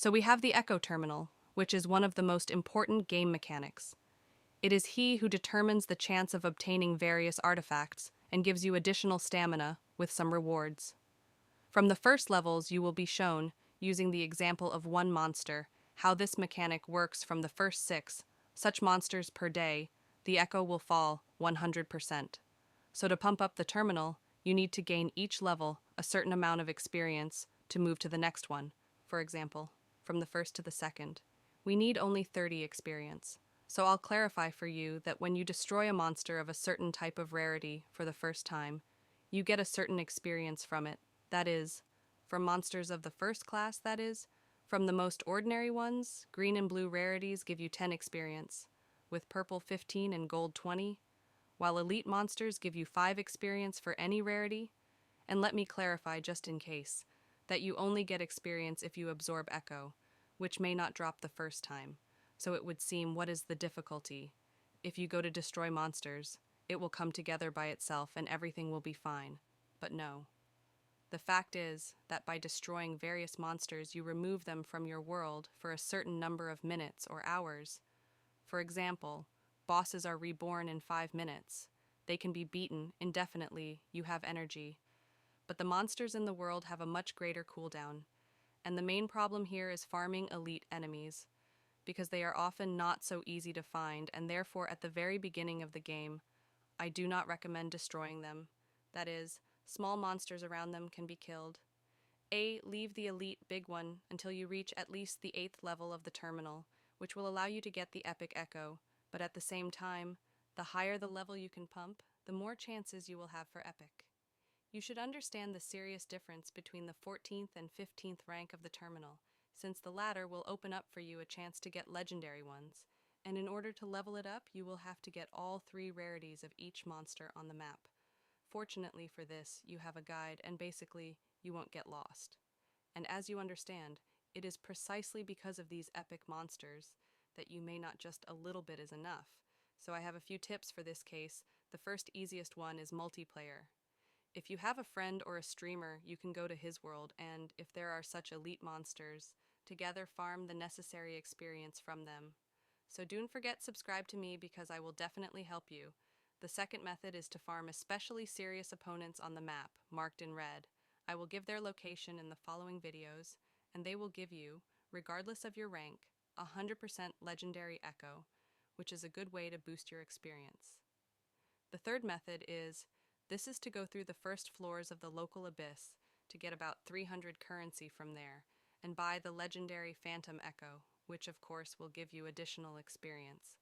So we have the Echo Terminal, which is one of the most important game mechanics. It is he who determines the chance of obtaining various artifacts and gives you additional stamina with some rewards. From the first levels, you will be shown, using the example of one monster, how this mechanic works from the first 6, such monsters per day, the Echo will fall 100%. So to pump up the terminal, you need to gain each level a certain amount of experience to move to the next one. For example, from the first to the second, we need only 30 experience. So I'll clarify for you that when you destroy a monster of a certain type of rarity for the first time, you get a certain experience from it. That is, from monsters of the first class, that is, from the most ordinary ones, green and blue rarities give you 10 experience, with purple 15 and gold 20, while elite monsters give you 5 experience for any rarity. And let me clarify just in case, that you only get experience if you absorb Echo, which may not drop the first time. So it would seem, what is the difficulty? If you go to destroy monsters, it will come together by itself and everything will be fine. But no. The fact is that by destroying various monsters, you remove them from your world for a certain number of minutes or hours. For example, bosses are reborn in 5 minutes. They can be beaten indefinitely, you have energy. But the monsters in the world have a much greater cooldown. And the main problem here is farming elite enemies, because they are often not so easy to find, and therefore at the very beginning of the game, I do not recommend destroying them. That is, small monsters around them can be killed. Leave the elite big one until you reach at least the 8th level of the terminal, which will allow you to get the epic Echo, but at the same time, the higher the level you can pump, the more chances you will have for epic. You should understand the serious difference between the 14th and 15th rank of the terminal, since the latter will open up for you a chance to get legendary ones, and in order to level it up, you will have to get all 3 rarities of each monster on the map. Fortunately for this, you have a guide, and basically, you won't get lost. And as you understand, it is precisely because of these epic monsters that you may not just a little bit is enough. So I have a few tips for this case. The first easiest one is multiplayer. If you have a friend or a streamer, you can go to his world, and if there are such elite monsters, together farm the necessary experience from them. So don't forget subscribe to me because I will definitely help you. The second method is to farm especially serious opponents on the map, marked in red. I will give their location in the following videos, and they will give you, regardless of your rank, 100% legendary Echo, which is a good way to boost your experience. The third method is to go through the first floors of the local abyss to get about 300 currency from there, and buy the legendary Phantom Echo, which of course will give you additional experience.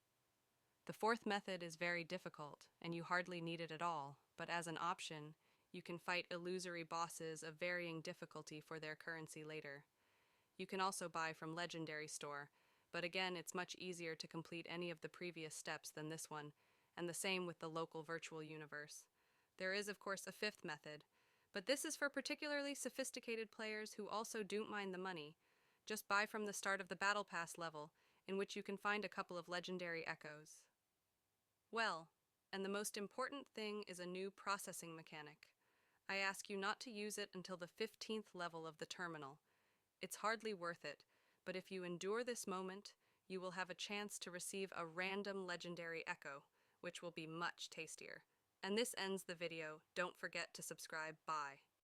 The fourth method is very difficult, and you hardly need it at all, but as an option, you can fight illusory bosses of varying difficulty for their currency later. You can also buy from Legendary Store, but again it's much easier to complete any of the previous steps than this one, and the same with the local virtual universe. There is of course a fifth method, but this is for particularly sophisticated players who also don't mind the money. Just buy from the start of the Battle Pass level, in which you can find a couple of legendary echoes. Well, and the most important thing is a new processing mechanic. I ask you not to use it until the 15th level of the terminal. It's hardly worth it, but if you endure this moment, you will have a chance to receive a random legendary echo, which will be much tastier. And this ends the video. Don't forget to subscribe. Bye.